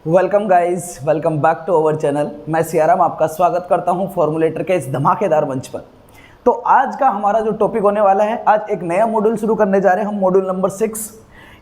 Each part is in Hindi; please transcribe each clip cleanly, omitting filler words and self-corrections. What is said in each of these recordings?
Welcome guys, welcome back to our channel. मैं सियाराम आपका स्वागत करता हूं फॉर्मूलेटर के इस धमाकेदार मंच पर। तो आज का हमारा जो टॉपिक होने वाला है, आज एक नया मॉड्यूल शुरू करने जा रहे हैं हम, मॉड्यूल नंबर 6।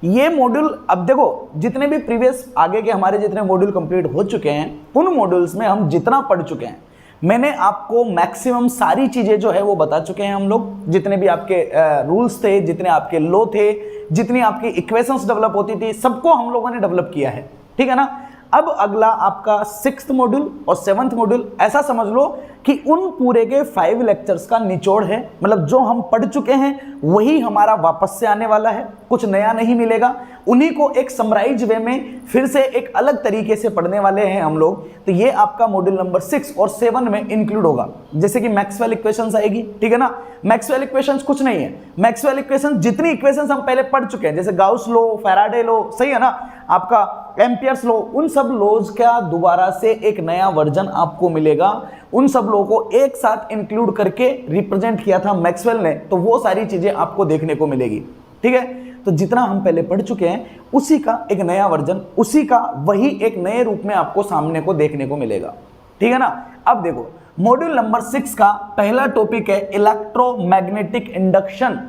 ये मॉड्यूल, अब देखो, जितने भी प्रीवियस आगे के हमारे जितने मॉड्यूल कंप्लीट हो चुके हैं, उन मॉड्यूल्स में हम जितना पढ़ चुके हैं, मैंने आपको मैक्सिमम सारी चीज़ें जो है वो बता चुके हैं हम लोग। जितने भी आपके रूल्स थे, जितने आपके लॉ थे, जितनी आपकी इक्वेशंस डेवलप होती थी, सबको हम लोगों ने डेवलप किया है, ठीक है ना। अब अगला आपका 6th मॉड्यूल और 7th मॉड्यूल, ऐसा समझ लो कि उन पूरे के 5 लेक्चर्स का निचोड़ है। मतलब जो हम पढ़ चुके हैं वही हमारा वापस से आने वाला है, कुछ नया नहीं मिलेगा। उन्हीं को एक समराइज वे में फिर से एक अलग तरीके से पढ़ने वाले हैं हम लोग। तो ये आपका मॉड्यूल नंबर 6 और 7 में इंक्लूड होगा। जैसे कि मैक्सवेल इक्वेशंस आएगी, ठीक है ना। मैक्सवेल इक्वेशंस कुछ नहीं है, मैक्सवेल इक्वेशंस जितनी इक्वेशंस हम पहले पढ़ चुके हैं, जैसे गाउस लॉ, फैराडे लॉ, सही है ना, आपका एम्पियर्स लॉ, उन सब लॉज का दोबारा से एक नया वर्जन आपको मिलेगा। उन सब लॉ को एक साथ इंक्लूड करके रिप्रेजेंट किया था मैक्सवेल ने, तो वो सारी चीजें आपको देखने को मिलेगी, ठीक है। तो जितना हम पहले पढ़ चुके हैं उसी का एक नया वर्जन, उसी का वही एक नए रूप में आपको सामने को देखने को मिलेगा, ठीक है ना। अब देखो, मॉड्यूल नंबर 6 का पहला टॉपिक है इलेक्ट्रोमैग्नेटिक इंडक्शन।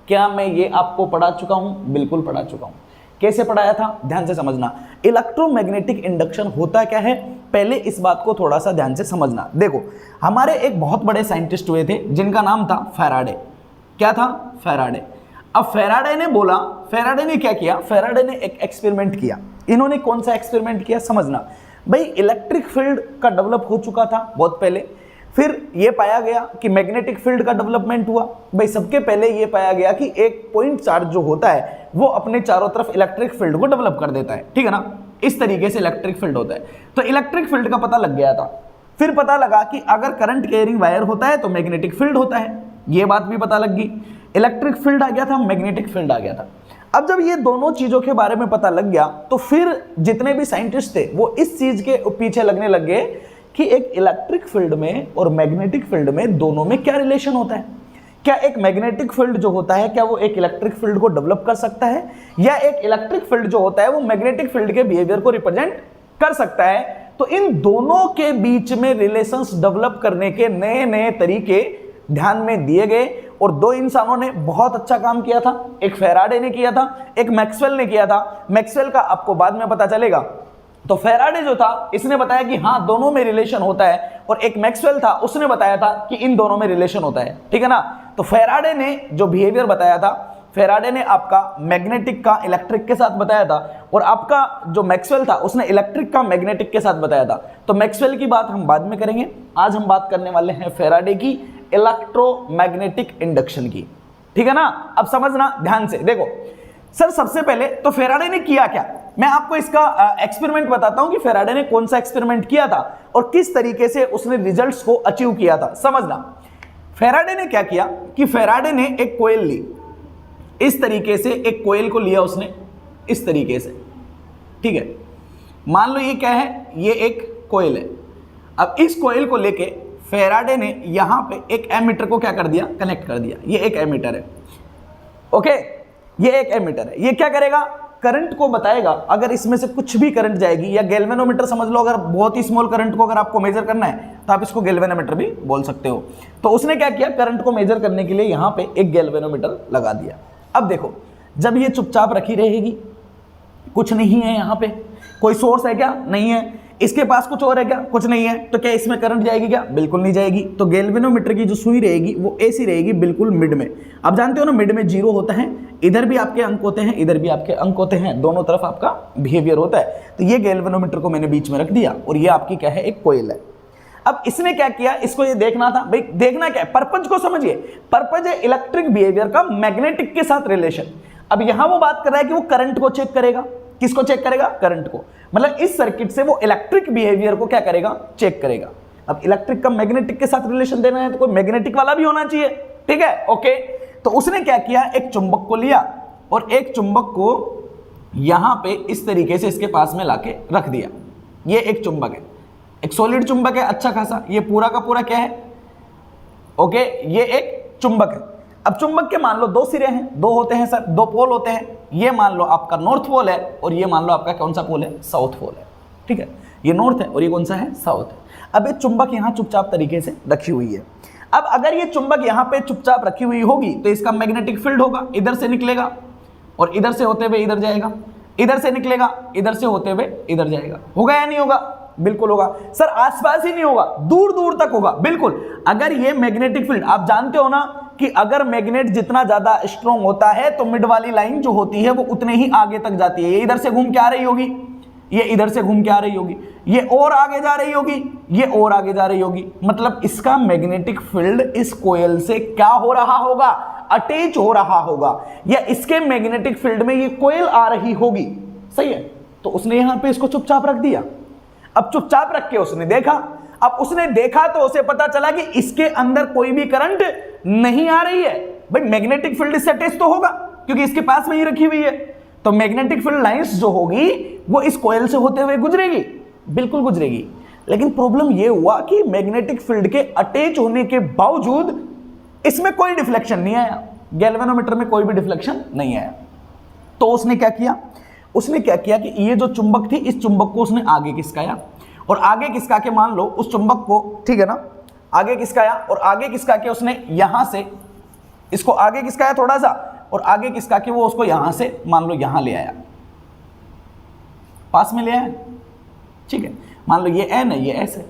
क्या मैं ये आपको पढ़ा चुका हूं? बिल्कुल पढ़ा चुका हूं। कैसे पढ़ाया था, ध्यान से समझना। इलेक्ट्रोमैग्नेटिक इंडक्शन होता क्या है, पहले इस बात को थोड़ा सा ध्यान से समझना। देखो, हमारे एक बहुत बड़े साइंटिस्ट हुए थे जिनका नाम था फैराडे। क्या था? फैराडे। अब फैराडे ने बोला, फैराडे ने क्या किया, फैराडे ने एक एक्सपेरिमेंट किया। इन्होंने कौन सा एक्सपेरिमेंट किया, समझना भाई। इलेक्ट्रिक फील्ड का डेवलप हो चुका था बहुत पहले, फिर ये पाया गया कि मैग्नेटिक फील्ड का डेवलपमेंट हुआ। भाई सबके पहले ये पाया गया कि एक पॉइंट चार्ज जो होता है वो अपने चारों तरफ इलेक्ट्रिक फील्ड को डेवलप कर देता है, ठीक है ना। इस तरीके से इलेक्ट्रिक फील्ड होता है। तो इलेक्ट्रिक फील्ड का पता लग गया था। फिर पता लगा कि अगर करंट कैरिंग वायर होता है तो मैग्नेटिक फील्ड होता है, ये बात भी पता लग गई। इलेक्ट्रिक फील्ड आ गया था, मैग्नेटिक फील्ड आ गया था। अब जब ये दोनों चीजों के बारे में पता लग गया तो फिर जितने भी साइंटिस्ट थे वो इस चीज के पीछे लगने लग गए कि एक इलेक्ट्रिक फील्ड में और मैग्नेटिक फील्ड में दोनों में क्या रिलेशन होता है। क्या एक मैग्नेटिक फील्ड जो होता है, क्या वो एक इलेक्ट्रिक फील्ड को डेवलप कर सकता है, या एक इलेक्ट्रिक फील्ड जो होता है वो मैग्नेटिक फील्ड के बिहेवियर को रिप्रेजेंट कर सकता है। तो इन दोनों के बीच में रिलेशंस डेवलप करने के नए नए तरीके ध्यान में दिए गए और दो इंसानों ने बहुत अच्छा काम किया था। एक फैराडे ने किया था, एक मैक्सवेल ने किया था। मैक्सवेल का आपको बाद में पता चलेगा। तो फैराडे जो था इसने बताया कि हाँ दोनों में रिलेशन होता है, और एक मैक्सवेल था उसने बताया था कि इन दोनों में रिलेशन होता है, ठीक है ना। तो फैराडे ने जो बिहेवियर बताया था, फैराडे ने आपका मैग्नेटिक का इलेक्ट्रिक के साथ बताया था, और आपका जो मैक्सवेल था उसने इलेक्ट्रिक का मैग्नेटिक के साथ बताया था। तो मैक्सवेल की बात हम बाद में करेंगे, आज हम बात करने वाले हैं फैराडे की इलेक्ट्रोमैग्नेटिक इंडक्शन की, ठीक है ना। अब समझना ध्यान से। देखो सर, सबसे पहले तो फैराडे ने किया क्या, मैं आपको इसका एक्सपेरिमेंट बताता हूं कि फैराडे ने कौन सा एक्सपेरिमेंट किया था और किस तरीके से उसने रिजल्ट्स को अचीव किया था। समझना, फैराडे ने क्या किया कि फैराडे ने एक कोयल ली, इस तरीके से एक कोयल को लिया उसने, इस तरीके से, ठीक है। मान लो ये क्या है, ये एक कोयल है। अब इस कोयल को लेके फैराडे ने यहां पे एक एमीटर को क्या कर दिया, कनेक्ट कर दिया। ये एक एमीटर है, ओके, ये एक एमीटर है। ये क्या करेगा, करंट को बताएगा। अगर इसमें से कुछ भी करंट जाएगी, या गैल्वेनोमीटर समझ लो, अगर बहुत ही स्मॉल करंट को अगर आपको मेजर करना है तो आप इसको गैल्वेनोमीटर भी बोल सकते हो। तो उसने क्या किया, करंट को मेजर करने के लिए यहां पे एक गैल्वेनोमीटर लगा दिया। अब देखो, जब ये चुपचाप रखी रहेगी, कुछ नहीं है यहां पे, कोई सोर्स है क्या, नहीं है, इसके पास कुछ और है क्या, कुछ नहीं है, तो क्या इसमें करंट जाएगी क्या, बिल्कुल नहीं जाएगी। तो गैल्वेनोमीटर की जो सुई रहेगी वो ऐसी रहेगी, बिल्कुल मिड में। आप जानते हो ना, मिड में जीरो होता है, इधर भी आपके अंक होते हैं, इधर भी आपके अंक होते हैं, दोनों तरफ आपका बिहेवियर होता है। तो ये गैल्वेनोमीटर को मैंने बीच में रख दिया, और ये आपकी क्या है, एक कोयल है। अब इसने क्या किया, इसको ये देखना था भाई, देखना क्या है, पर्पज को समझिए। पर्पज है इलेक्ट्रिक बिहेवियर का मैग्नेटिक के साथ रिलेशन। अब यहां वो बात कर रहा है कि वो करंट को चेक करेगा। किसको चेक करेगा, करंट को। मतलब इस सर्किट से वो इलेक्ट्रिक बिहेवियर को क्या करेगा, चेक करेगा। अब इलेक्ट्रिक का मैग्नेटिक के साथ रिलेशन देना है तो कोई मैग्नेटिक वाला भी होना चाहिए, ठीक है, ओके। तो उसने क्या किया, एक चुंबक को लिया और एक चुंबक को यहां पे इस तरीके से इसके पास में लाके रख दिया। ये एक चुंबक है, एक सॉलिड चुंबक है अच्छा खासा। ये पूरा का पूरा क्या है, ओके, ये एक चुंबक है। अब चुंबक के मान लो दो सिरे हैं, दो होते हैं सर, दो पोल होते हैं। ये मान लो आपका नॉर्थ पोल है और ये मान लो आपका कौन सा पोल है, साउथ पोल है। ठीक है, ये नॉर्थ है और ये कौन सा है, साउथ है। अब ये चुंबक यहाँ चुपचाप तरीके से रखी हुई है। अब अगर ये चुंबक यहाँ पे चुपचाप रखी हुई होगी तो इसका मैग्नेटिक फील्ड होगा, इधर से निकलेगा और इधर से होते हुए इधर जाएगा, इधर से निकलेगा, इधर से होते हुए इधर जाएगा। होगा या नहीं होगा? बिल्कुल होगा सर। आसपास ही नहीं होगा, दूर दूर तक होगा, बिल्कुल। अगर ये मैग्नेटिक फील्ड, आप जानते हो ना कि अगर मैग्नेट जितना ज्यादा स्ट्रॉन्ग होता है तो मिड वाली लाइन जो होती है वो उतने ही आगे तक जाती है। ये इधर से घूम के आ रही होगी, ये इधर से घूम के आ रही होगी, ये और आगे जा रही होगी, ये और आगे जा रही होगी। मतलब इसका मैग्नेटिक फील्ड इस कोयल से क्या हो रहा होगा, अटैच हो रहा होगा, या इसके मैग्नेटिक फील्ड में ये कोयल आ रही होगी। सही है, तो उसने यहां पे इसको चुपचाप रख दिया। अब चुपचाप रख के उसने देखा, अब उसने देखा तो उसे पता चला कि इसके अंदर कोई भी करंट नहीं आ रही है। भाई मैग्नेटिक फील्ड इससे अटैच तो होगा क्योंकि इसके पास में ही रखी हुई है, तो मैग्नेटिक फील्ड लाइंस जो होगी वो इस कोयल से होते हुए गुजरेगी, बिल्कुल गुजरेगी। लेकिन प्रॉब्लम ये हुआ कि मैग्नेटिक फील्ड के अटैच होने के बावजूद इसमें कोई डिफ्लेक्शन नहीं आया, गैल्वेनोमीटर में कोई भी डिफ्लेक्शन नहीं आया। तो उसने क्या किया, उसने क्या किया कि ये जो चुंबक थी, इस चुंबक को उसने आगे खिसकाया, और आगे खिसका के मान लो उस चुंबक को, ठीक है ना, आगे खिसकाया और आगे खिसका के उसने यहां से इसको आगे खिसकाया थोड़ा सा, और आगे खिसका के वो उसको यहां से मान लो यहां ले आया, पास में ले आया, ठीक है। मान लो ये एन है, ये एस है।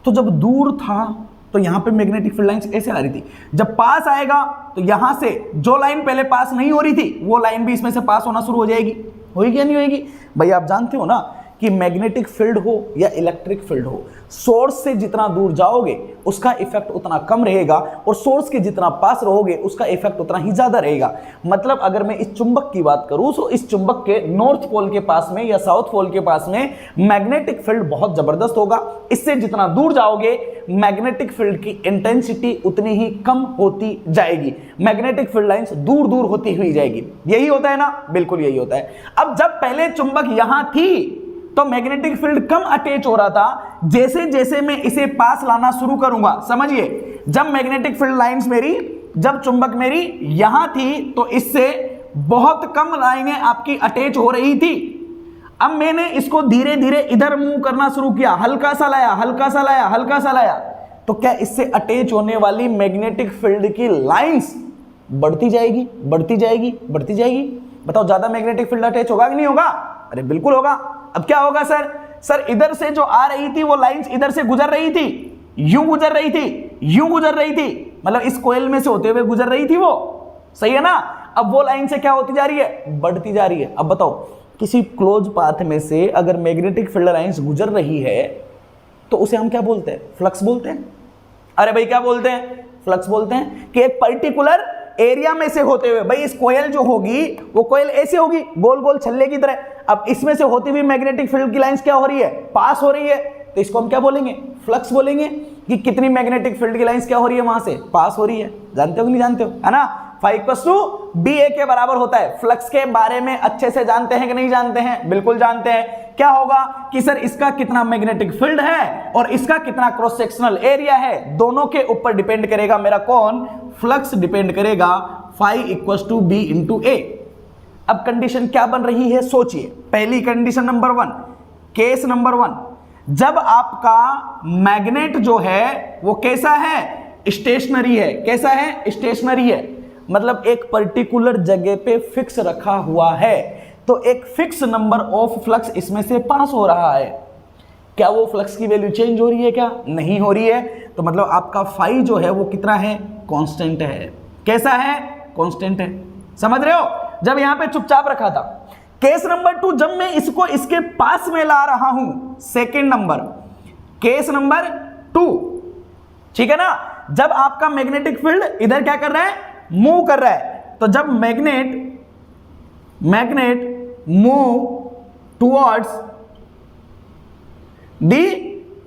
तो जब दूर था तो यहां पे मैग्नेटिक फील्ड लाइंस ऐसे आ रही थी, जब पास आएगा तो यहां से जो लाइन पहले पास नहीं हो रही थी वो लाइन भी इसमें से पास होना शुरू हो जाएगी। होगी या नहीं होगी? भाई आप जानते हो ना कि मैग्नेटिक फील्ड हो या इलेक्ट्रिक फील्ड हो, सोर्स से जितना दूर जाओगे उसका इफेक्ट उतना कम रहेगा, और सोर्स के जितना पास रहोगे उसका इफेक्ट उतना ही ज्यादा रहेगा। मतलब अगर मैं इस चुंबक की बात करूं तो इस चुंबक के नॉर्थ पोल के पास में या साउथ पोल के पास में मैग्नेटिक फील्ड बहुत जबरदस्त होगा। इससे जितना दूर जाओगे मैग्नेटिक फील्ड की इंटेंसिटी उतनी ही कम होती जाएगी, मैग्नेटिक फील्ड लाइंस दूर दूर होती हुई जाएगी। यही होता है ना? बिल्कुल यही होता है। अब जब पहले चुंबक यहां थी तो मैग्नेटिक फील्ड कम अटैच हो रहा था, जैसे जैसे मैं इसे पास लाना शुरू करूंगा, समझिए, जब मैग्नेटिक फील्ड लाइंस मेरी, जब चुंबक मेरी यहां थी तो इससे बहुत कम लाइनें आपकी अटैच हो रही थी। अब मैंने इसको धीरे धीरे इधर मूव करना शुरू किया, हल्का सा लाया, हल्का सा लाया, हल्का सा लाया, तो क्या इससे अटैच होने वाली मैग्नेटिक फील्ड की लाइंस बढ़ती जाएगी, बढ़ती जाएगी, बढ़ती जाएगी? बताओ, ज्यादा मैग्नेटिक फील्ड अटैच होगा कि नहीं होगा? अरे बिल्कुल होगा। अब क्या होगा सर? सर इधर से जो आ रही थी वो लाइंस इधर से गुजर रही थी, यूं गुजर रही थी, यूं गुजर रही थी, मतलब इस कोयल में से होते हुए गुजर रही थी वो, सही है ना? अब वो लाइन से क्या होती जा रही है? बढ़ती जा रही है। अब बताओ, किसी क्लोज पाथ में से अगर मैग्नेटिक फील्ड लाइंस गुजर रही है तो उसे हम क्या बोलते हैं? फ्लक्स बोलते हैं। अरे भाई क्या बोलते हैं? फ्लक्स बोलते हैं कि एक पर्टिकुलर एरिया में से होते हुए, भाई इस कोयल जो होगी वो कोयल ऐसे होगी, गोल गोल छल्ले की तरह। अब इसमें से होती हुई मैग्नेटिक फील्ड की लाइंस क्या हो रही है? पास हो रही है, तो इसको हम क्या बोलेंगे? फ्लक्स बोलेंगे। कि कितनी मैग्नेटिक फील्ड की लाइंस क्या हो रही है? वहां से पास हो रही है। जानते हो कि नहीं जानते हो? है ना? φ=BA के बराबर होता है। फ्लक्स के बारे में अच्छे से जानते हैं कि नहीं जानते हैं? बिल्कुल जानते हैं। क्या होगा कि सर इसका कितना मैग्नेटिक फील्ड है और इसका कितना क्रॉस सेक्शनल एरिया है, दोनों के ऊपर डिपेंड करेगा मेरा कौन? फ्लक्स डिपेंड करेगा φ=B/A। अब कंडीशन क्या बन रही है सोचिए। पहली कंडीशन नंबर 1, केस नंबर 1, जब आपका मैग्नेट जो है वो कैसा है? स्टेशनरी है। कैसा है? स्टेशनरी है, मतलब एक पर्टिकुलर जगह पे फिक्स रखा हुआ है, तो एक फिक्स नंबर ऑफ फ्लक्स इसमें से पास हो रहा है। क्या वो फ्लक्स की वैल्यू चेंज हो रही है? क्या नहीं हो रही है। तो मतलब आपका फाई जो है वो कितना है? कांस्टेंट है। कैसा है? कांस्टेंट है। समझ रहे हो? जब यहां पे चुपचाप रखा था। केस नंबर 2, जब मैं इसको इसके पास में ला रहा हूं, सेकेंड नंबर, केस नंबर 2, ठीक है ना? जब आपका मैग्नेटिक फील्ड इधर क्या कर रहा है? मूव कर रहा है। तो जब magnet move towards the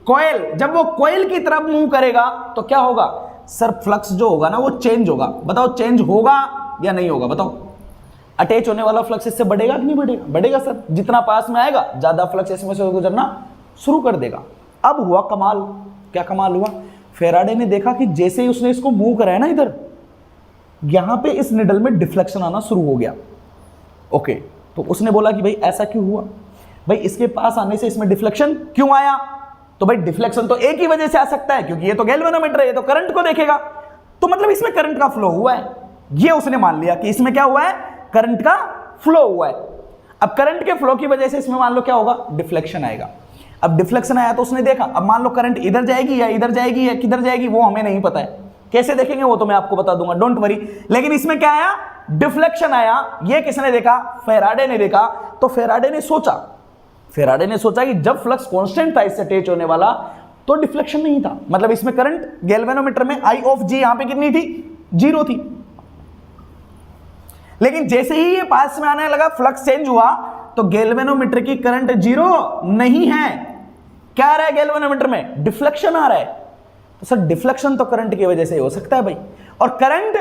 coil, जब वो कॉइल की तरफ मूव करेगा तो क्या होगा? सर फ्लक्स जो होगा ना वो चेंज होगा। बताओ चेंज होगा या नहीं होगा? बताओ। अटैच होने वाला फ्लक्स इससे बढ़ेगा कि नहीं बढ़ेगा? बढ़ेगा सर। जितना पास में आएगा ज्यादा फ्लक्स इसमें से गुजरना शुरू कर देगा। अब हुआ कमाल। क्या कमाल हुआ? फेराडे ने देखा कि जैसे ही उसने इसको मूव कराया ना इधर, यहां पे इस निडल में डिफ्लेक्शन आना शुरू हो गया। ओके, तो उसने बोला कि भाई ऐसा क्यों हुआ? भाई इसके पास आने से इसमें डिफ्लेक्शन क्यों आया? तो भाई डिफ्लेक्शन तो एक ही वजह से आ सकता है, क्योंकि ये तो गैल्वेनोमीटर है, ये तो करंट को देखेगा, तो मतलब इसमें करंट का फ्लो हुआ है। ये उसने मान लिया कि इसमें क्या हुआ है, करंट का फ्लो हुआ है। अब करंट के फ्लो की वजह से इसमें मान लो क्या होगा, डिफ्लेक्शन आएगा। अब डिफ्लेक्शन आया तो उसने देखा, अब मान लो करंट इधर जाएगी या इधर जाएगी या किधर जाएगी, वो हमें नहीं पता है, कैसे देखेंगे वो तो मैं आपको बता दूंगा, डोंट वरी। लेकिन इसमें क्या आया, डिफ्लेक्शन आया। ये किसने देखा, फैराडे ने देखा। तो फैराडे ने सोचा कि जब फ्लक्स कांस्टेंट था इससे अटैच होने वाला तो डिफ्लेक्शन नहीं था, मतलब इसमें करंट गैल्वेनोमीटर में आई ऑफ जी यहां पे कितनी थी, 0 थी। लेकिन जैसे ही ये पास में आने लगा, फ्लक्स चेंज हुआ, तो गैल्वेनोमीटर की करंट 0 नहीं है। क्या आ रहा है गैल्वेनोमीटर में, डिफ्लेक्शन आ रहा है। तो सर डिफ्लेक्शन तो करंट की वजह से हो सकता है भाई, और करंट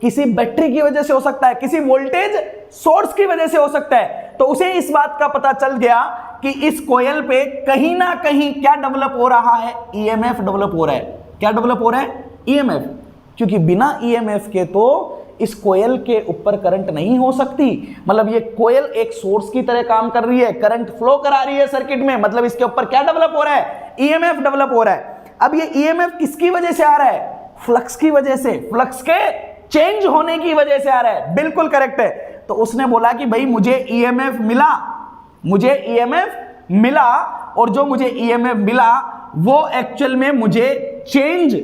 किसी बैटरी की वजह से हो सकता है, किसी वोल्टेज सोर्स की वजह से हो सकता है। तो उसे इस बात का पता चल गया कि इस कोयल पे कहीं ना कहीं क्या डेवलप हो रहा है, ईएमएफ डेवलप हो रहा है। क्या डेवलप हो रहा है, ईएमएफ, क्योंकि बिना ईएमएफ के तो इस कोयल के ऊपर करंट नहीं हो सकती। मतलब ये कोयल एक सोर्स की तरह काम कर रही है, करंट फ्लो करा रही है सर्किट में, मतलब इसके ऊपर क्या डेवलप हो रहा है, ईएमएफ डेवलप हो रहा है। अब ये ईएमएफ किसकी वजह से आ रहा है, फ्लक्स की वजह से, फ्लक्स के चेंज होने की वजह से आ रहा है। बिल्कुल करेक्ट है। तो उसने बोला कि भाई मुझे ईएमएफ मिला, और जो मुझे ईएमएफ मिला वो एक्चुअल में मुझे चेंज,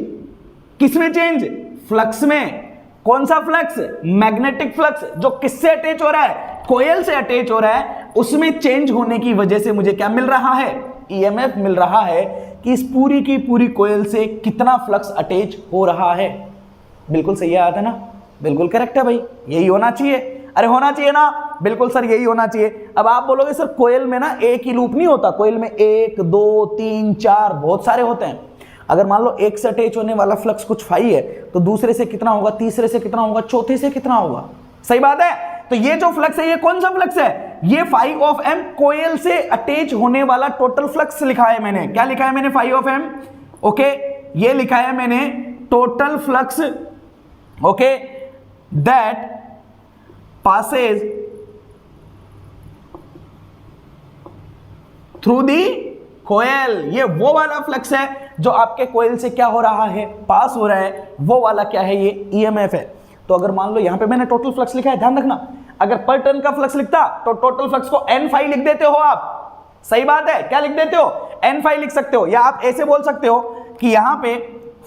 किसमें चेंज, फ्लक्स में। कौन सा फ्लक्स, मैग्नेटिक फ्लक्स, जो किससे अटैच हो रहा है, कोयल से अटैच हो रहा है, उसमें चेंज होने की वजह से मुझे क्या मिल रहा है, ईएमएफ मिल रहा है कि इस पूरी की पूरी कोयल से कितना फ्लक्स अटैच हो रहा है। बिल्कुल सही आया था ना, बिल्कुल करेक्ट है भाई, यही होना चाहिए। अरे होना चाहिए ना, बिल्कुल सर यही होना चाहिए। अब आप बोलोगे सर कोयल में ना एक ही लूप नहीं होता, कोयल में 1 2 3 4 बहुत सारे होते हैं। अगर मान लो एक से अटैच होने वाला फ्लक्स कुछ फाई है, तो दूसरे से कितना होगा, तीसरे से कितना होगा, चौथे से कितना होगा, सही बात है। तो ये जो फ्लक्स है, ये कौन सा फ्लक्स है, ये फाई ऑफ एम, कोयल से अटैच होने वाला टोटल फ्लक्स लिखा है मैंने। क्या लिखा है मैंने, फाई ऑफ एम, ओके, ये लिखा है मैंने total flux, okay, that passes through the कोयल। ये वो वाला फ्लक्स है जो आपके कोयल से क्या हो रहा है, पास हो रहा है, वो वाला क्या है, ये ईएमएफ है। तो अगर मान लो यहां पे मैंने टोटल फ्लक्स लिखा है, ध्यान रखना, अगर पर टर्न का फ्लक्स लिखता तो टोटल फ्लक्स को एन फाई लिख देते हो आप, सही बात है, क्या लिख देते हो, एन फाई लिख सकते हो। या आप ऐसे बोल सकते हो कि यहां पे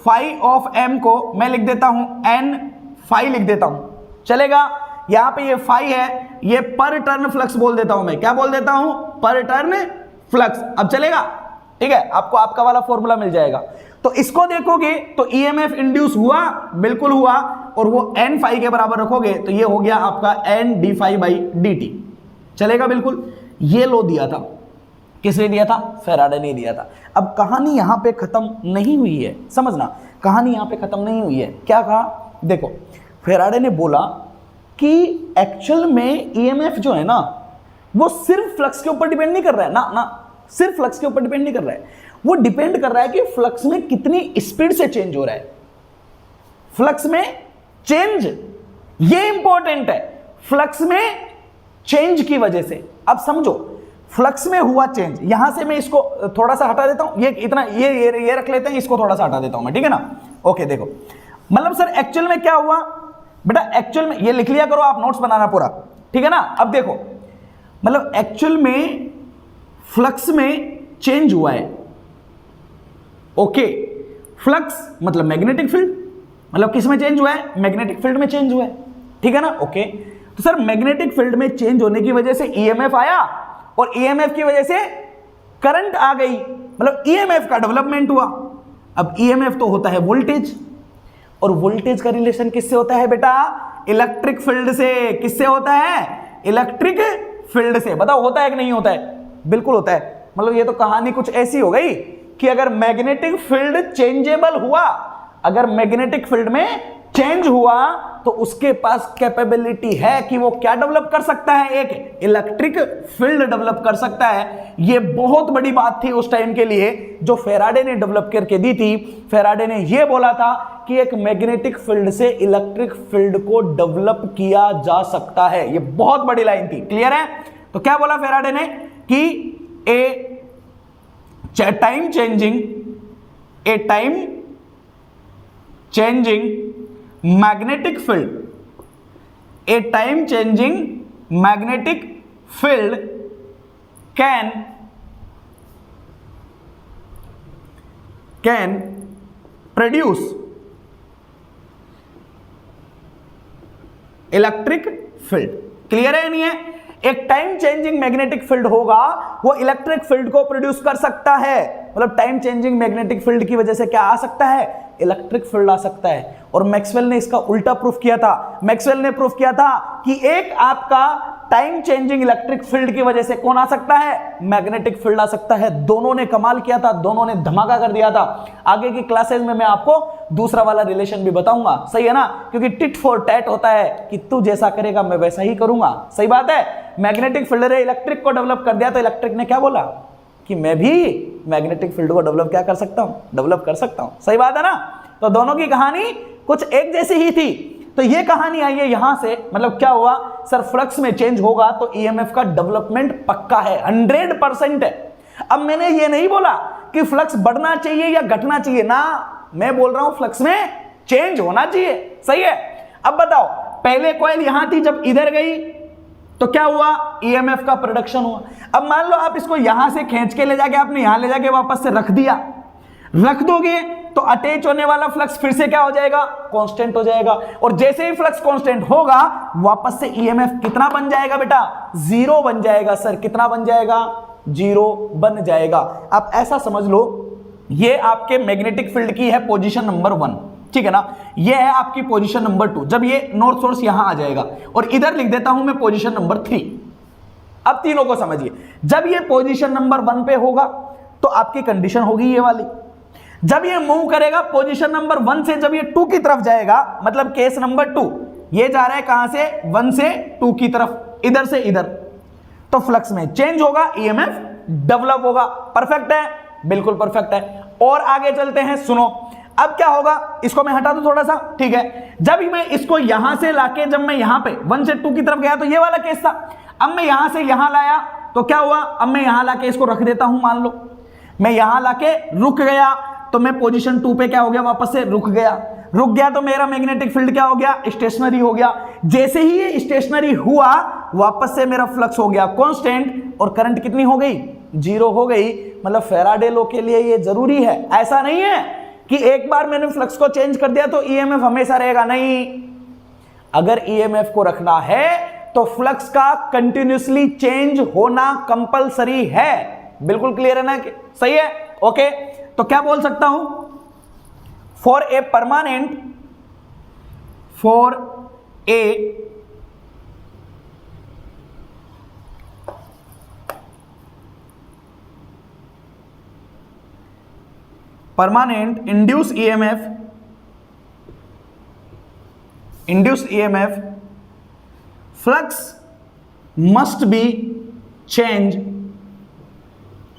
फाई ऑफ एम को मैं लिख देता हूं एन फाई लिख देता हूं, चलेगा। यहां पे ये फाई है, ये पर टर्न फ्लक्स बोल देता हूं मैं, क्या बोल देता हूं, पर टर्न फ्लक्स। अब चलेगा, ठीक है, आपको आपका वाला फॉर्मूला मिल जाएगा। तो इसको देखोगे तो ईएमएफ इंड्यूस हुआ, बिल्कुल हुआ, और वो एन फाई के बराबर रखोगे तो ये हो गया आपका n d phi by d t, चलेगा बिल्कुल। ये लो दिया था, किसने दिया था, फैराडे ने दिया था। अब कहानी यहां पे खत्म नहीं हुई है, समझना, कहानी यहां पे खत्म नहीं हुई है। क्या कहा, देखो, फैराडे ने बोला कि एक्चुअल में ईएमएफ जो है ना, वो सिर्फ फ्लक्स के ऊपर डिपेंड नहीं कर रहा है ना, सिर्फ फ्लक्स के ऊपर डिपेंड नहीं कर रहा है, वो डिपेंड कर रहा है कि फ्लक्स में कितनी स्पीड से चेंज हो रहा है। फ्लक्स में चेंज, ये इंपॉर्टेंट है, फ्लक्स में चेंज की वजह से। अब समझो, फ्लक्स में हुआ चेंज, यहां से मैं इसको थोड़ा सा हटा देता हूं, ये इतना ये रख लेते हैं, इसको थोड़ा सा हटा देता हूं मैं, ठीक है ना। ओके, देखो, मतलब सर एक्चुअल में क्या हुआ बेटा, एक्चुअल में ये लिख लिया करो आप, नोट्स बनाना पूरा, ठीक है ना। अब देखो, मतलब एक्चुअल में फ्लक्स में चेंज हुआ है, ओके, फ्लक्स मतलब मैग्नेटिक फील्ड, मतलब किस में चेंज हुआ है, मैग्नेटिक फील्ड में चेंज हुआ है, ठीक है ना, ओके। तो सर मैग्नेटिक फील्ड में चेंज होने की वजह से ईएमएफ आया, और ईएमएफ की वजह से करंट आ गई, मतलब ईएमएफ का डेवलपमेंट हुआ। अब ईएमएफ तो होता है वोल्टेज, और वोल्टेज का रिलेशन किससे होता है बेटा, इलेक्ट्रिक फील्ड से। किससे होता है, इलेक्ट्रिक फील्ड से। बताओ होता है कि नहीं होता है, बिल्कुल होता है। मतलब ये तो कहानी कुछ ऐसी हो गई कि अगर मैग्नेटिक फील्ड चेंजेबल हुआ, अगर मैग्नेटिक फील्ड में चेंज हुआ तो उसके पास कैपेबिलिटी है कि वो क्या डेवलप कर सकता है, एक इलेक्ट्रिक फील्ड डेवलप कर सकता है। ये बहुत बड़ी बात थी उस टाइम के लिए जो फैराडे ने डेवलप करके दी थी। फैराडे ने ये बोला था कि एक मैग्नेटिक फील्ड से इलेक्ट्रिक फील्ड को डेवलप किया जा सकता है। ये बहुत बड़ी लाइन थी, क्लियर है। तो क्या बोला फैराडे ने कि time changing magnetic field, a time changing magnetic field can produce electric field. Clear है नहीं है? एक टाइम चेंजिंग मैग्नेटिक फील्ड होगा, वो इलेक्ट्रिक फील्ड को प्रोड्यूस कर सकता है। मतलब टाइम चेंजिंग मैग्नेटिक फील्ड की वजह से क्या आ सकता है? इलेक्ट्रिक फील्ड आ सकता है। और मैक्सवेल ने इसका उल्टा प्रूफ किया था। मैक्सवेल ने प्रूफ किया था कि एक आपका टाइम चेंजिंग इलेक्ट्रिक फील्ड की वजह से कौन आ सकता है? मैग्नेटिक फील्ड आ सकता है। दोनों ने कमाल किया था, दोनों ने धमाका कर दिया था। आगे की क्लासेस में मैं आपको दूसरा वाला रिलेशन भी बताऊंगा, सही है ना? क्योंकि टिट फॉर टैट होता है कि तू जैसा करेगा मैं वैसा ही करूंगा। सही बात है। मैग्नेटिक फील्ड ने इलेक्ट्रिक को डेवलप कर दिया, तो इलेक्ट्रिक ने क्या बोला कि मैं भी मैग्नेटिक फील्ड को डेवलप क्या कर सकता हूं? डेवलप कर सकता हूं। सही बात है ना? तो दोनों की कहानी कुछ एक जैसी ही थी। तो ये कहानी आई है यहां से। मतलब क्या हुआ सर, फ्लक्स में चेंज होगा तो ईएमएफ का डेवलपमेंट पक्का है, 100% है। अब मैंने ये नहीं बोला कि फ्लक्स बढ़ना चाहिए या घटना चाहिए ना, मैं बोल रहा हूं फ्लक्स में चेंज होना चाहिए। सही है। अब बताओ, पहले कॉइल यहां थी, जब इधर गई तो क्या हुआ? ईएमएफ का प्रोडक्शन हुआ। अब मान लो आप इसको यहां से खींच के ले जाके आपने यहां ले जाके वापस से रख दिया, रख दोगे तो अटैच होने वाला फ्लक्स फिर से क्या हो जाएगा? कांस्टेंट हो जाएगा। और जैसे ही फ्लक्स कांस्टेंट होगा, वापस से ईएमएफ कितना बन जाएगा बेटा? 0 बन जाएगा। सर कितना बन जाएगा? 0 बन जाएगा। आप ऐसा समझ लो, ये आपके मैग्नेटिक फील्ड की है पोजीशन नंबर 1, ठीक है ना? ये है आपकी पोजीशन नंबर 2। जब ये नॉर्थ सोर्स यहां आ जाएगा, और इधर लिख देता हूं मैं पोजीशन नंबर 3। अब तीनों को समझिए। जब ये पोजीशन नंबर 1 पे होगा तो आपकी कंडीशन होगी ये वाली। जब ये मूव करेगा पोजीशन नंबर 1 से, जब ये 2 की तरफ जाएगा, मतलब केस नंबर 2, ये जा रहा है कहां से? 1 से 2 की तरफ, इधर से इधर, तो फ्लक्स में चेंज होगा, ईएमएफ डेवलप होगा। परफेक्ट है? बिल्कुल परफेक्ट है। और आगे चलते हैं, सुनो। अब क्या होगा? इसको मैं हटा दूं थोड़ा सा, ठीक है? जब मैं इसको यहां से लाके, जब मैं यहां पे 1 से 2 की तरफ गया तो ये वाला केस था। अब मैं यहां से यहां लाया तो क्या हुआ? अब मैं यहां लाके इसको रख देता हूं। मान लो मैं यहां लाके रुक गया, तो मैं पोजीशन 2 पे क्या हो गया? वापस से रुक गया तो मेरा मैग्नेटिक फील्ड क्या हो गया? स्टेशनरी हो गया। जैसे ही ये स्टेशनरी हुआ, वापस से मेरा फ्लक्स हो गया कांस्टेंट, और करंट कितनी हो गई? 0 हो गई। मतलब फैराडे लॉ के लिए ये जरूरी है। ऐसा नहीं है कि एक बार मैंने फ्लक्स को चेंज कर दिया तो ईएमएफ हमेशा रहेगा, नहीं। अगर ईएमएफ को रखना है तो फ्लक्स का कंटिन्यूअसली चेंज होना कंपलसरी है। बिल्कुल क्लियर है ना? सही है? ओके। तो क्या बोल सकता हूं? For a permanent induced EMF flux must be changed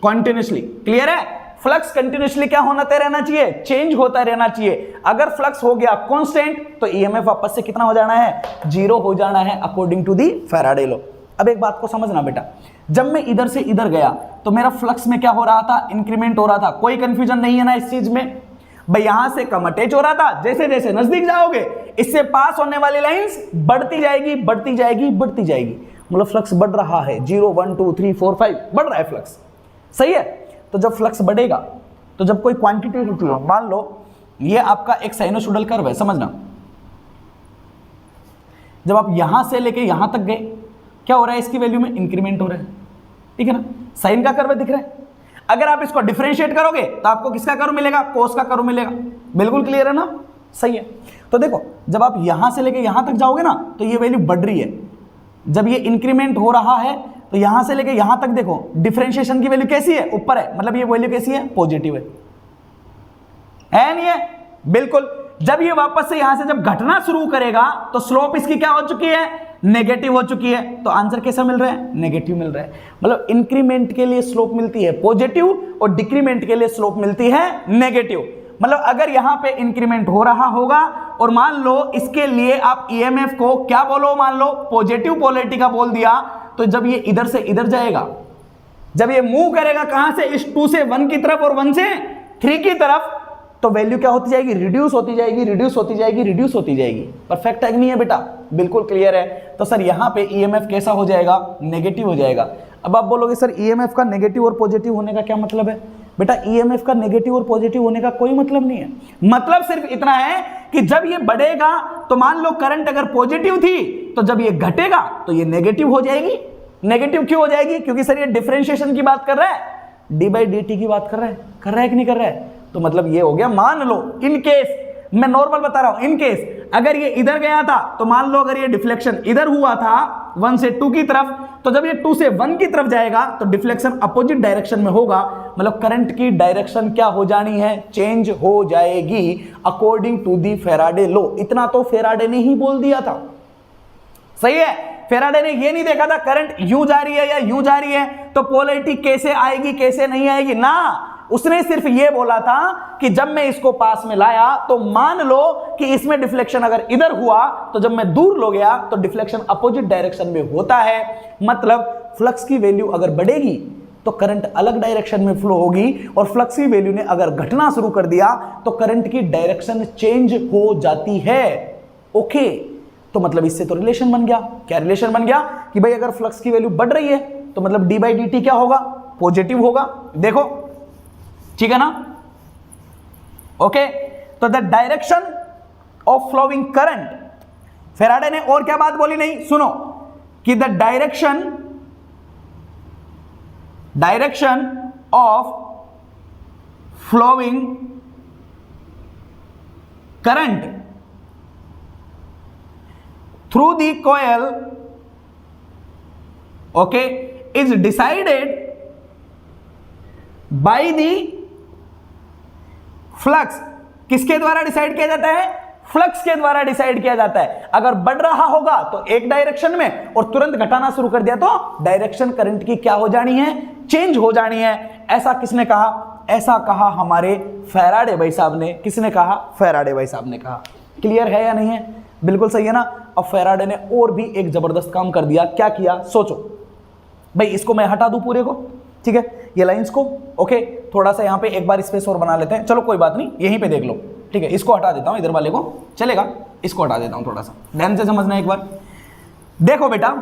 continuously। Clear है? फ्लक्स कंटिन्यूअसली क्या होता रहना चाहिए? चेंज होता रहना चाहिए। अगर फ्लक्स हो गया कांस्टेंट तो ईएमएफ वापस से कितना हो जाना है? 0 हो जाना है, according to the Faraday law. अब एक बात को समझना बेटा, जब मैं इधर से इधर गया तो मेरा फ्लक्स में क्या हो रहा था? इंक्रीमेंट हो रहा था। कोई कंफ्यूजन नहीं है ना इस चीज में? भाई यहां से कम अटैच हो रहा था, जैसे जैसे नजदीक जाओगे इससे पास होने वाली लाइंस बढ़ती जाएगी, बढ़ती जाएगी, बढ़ती जाएगी। मतलब फ्लक्स बढ़ रहा है, 0 1 2 3 4 5 बढ़ रहा है फ्लक्स। सही है? तो जब फ्लक्स बढ़ेगा, तो जब कोई क्वांटिटी होती है, मान लो ये आपका एक साइनोसॉइडल कर्व है, समझना। जब आप यहां से लेके यहां तक गए, क्या हो रहा है? इसकी वैल्यू में इंक्रीमेंट हो रहा है, ठीक है ना? साइन का कर्व दिख रहा है। अगर आप इसको डिफरेंशिएट करोगे तो आपको किसका कर्व मिलेगा? कोस का कर्व मिलेगा। बिल्कुल क्लियर है ना? सही है। तो देखो, जब आप यहां से लेके यहां तक जाओगे ना, तो ये वैल्यू बढ़ रही है। जब ये इंक्रीमेंट हो रहा है तो यहां से लेके यहां तक देखो, डिफरेंशिएशन की वैल्यू कैसी है? ऊपर है। मतलब ये वैल्यू कैसी है? पॉजिटिव है नहीं है? बिल्कुल। जब ये वापस से यहां से जब घटना शुरू करेगा तो स्लोप इसकी क्या हो चुकी है? नेगेटिव हो चुकी है। तो आंसर कैसा मिल रहा है? नेगेटिव मिल रहा है। मतलब इंक्रीमेंट के लिए स्लोप मिलती है पॉजिटिव और डिक्रीमेंट के लिए स्लोप मिलती है नेगेटिव। मतलब अगर यहां पे इंक्रीमेंट हो रहा होगा और मान लो इसके लिए आप ईएमएफ को क्या बोलो? मान लो पॉजिटिव पोलैरिटी का बोल दिया, तो जब ये इधर से इधर जाएगा, जब ये मूव करेगा कहां से, इस 2 से 1 की तरफ और 1 से 3 की तरफ, तो वैल्यू क्या होती जाएगी, रिड्यूस होती जाएगी, रिड्यूस होती जाएगी, रिड्यूस होती जाएगी। परफेक्ट है कि नहीं है बेटा, बिल्कुल क्लियर है। तो सर यहां पे ईएमएफ कैसा हो जाएगा, नेगेटिव हो जाएगा। अब आप बोलोगे सर ईएमएफ का नेगेटिव और पॉजिटिव होने का क्या मतलब है? बेटा ईएमएफ का नेगेटिव और पॉजिटिव होने का कोई मतलब नहीं है। मतलब सिर्फ इतना है कि जब ये बढ़ेगा तो मान लो करंट अगर पॉजिटिव थी, तो जब ये घटेगा तो ये नेगेटिव हो जाएगी। नेगेटिव क्यों हो जाएगी? क्योंकि सर ये डिफरेंशिएशन की बात कर रहा है, डी बाई डी टी की बात कर रहा है कि नहीं कर रहा है? तो मतलब ये हो गया, मान लो इन केस, मैं नॉर्मल बता रहा हूं, इन केस अगर ये इधर गया था, तो मान लो अगर ये डिफ्लेक्शन इधर हुआ था 1 से 2 की तरफ, तो जब ये 2 से 1 की तरफ जाएगा तो डिफ्लेक्शन अपोजिट डायरेक्शन में होगा। मतलब करंट की डायरेक्शन क्या हो जानी है, चेंज हो जाएगी according to the Faraday law. इतना तो फेराडे ने ही बोल दिया था, सही है। फेराडे ने ये नहीं देखा था करंट यूं जा रही है या यूं जा रही है तो पोलैरिटी कैसे आएगी कैसे नहीं आएगी, ना। उसने सिर्फ ये बोला था कि जब मैं इसको पास में लाया तो मान लो कि इसमें डिफ्लेक्शन अगर इधर हुआ, तो जब मैं दूर लो गया तो डिफ्लेक्शन अपोजिट डायरेक्शन में होता है। मतलब फ्लक्स की वैल्यू अगर बढ़ेगी तो करंट अलग डायरेक्शन में फ्लो होगी, और फ्लक्स की वैल्यू ने अगर घटना शुरू कर दिया तो करंट की डायरेक्शन चेंज हो जाती है। ओके, तो मतलब इससे तो रिलेशन बन गया। क्या रिलेशन बन गया? कि भाई अगर फ्लक्स की वैल्यू बढ़ रही है तो मतलब डी बाई डी टी क्या होगा, पॉजिटिव होगा। देखो, ठीक है ना? ओके, तो the direction of flowing current, Faraday ने और क्या बात बोली नहीं, सुनो, कि the direction of flowing current through the coil, okay, is decided by the flux। किसके द्वारा डिसाइड किया जाता है? फ्लक्स के द्वारा डिसाइड किया जाता है। अगर बढ़ रहा होगा तो एक डायरेक्शन में, और तुरंत घटाना शुरू कर दिया तो डायरेक्शन करंट की क्या हो जानी है, चेंज हो जानी है। ऐसा किसने कहा? ऐसा कहा हमारे फेराडे भाई साहब ने। किसने कहा? फेराडे भाई साहब ने कहा। क्लियर है या नहीं है? बिल्कुल सही है ना। अब फेराडे ने और भी एक जबरदस्त काम कर दिया। क्या किया? सोचो भाई, इसको मैं हटा दूं पूरे को, ठीक है, ये लाइंस को। ओके, थोड़ा सा यहां पे एक बार स्पेस और बना लेते हैं। चलो कोई बात नहीं, यहीं पे देख लो, ठीक है। इसको हटा देता हूं, इधर वाले को, चलेगा? इसको हटा देता हूं, थोड़ा सा ध्यान से समझना एक बार। देखो बेटा,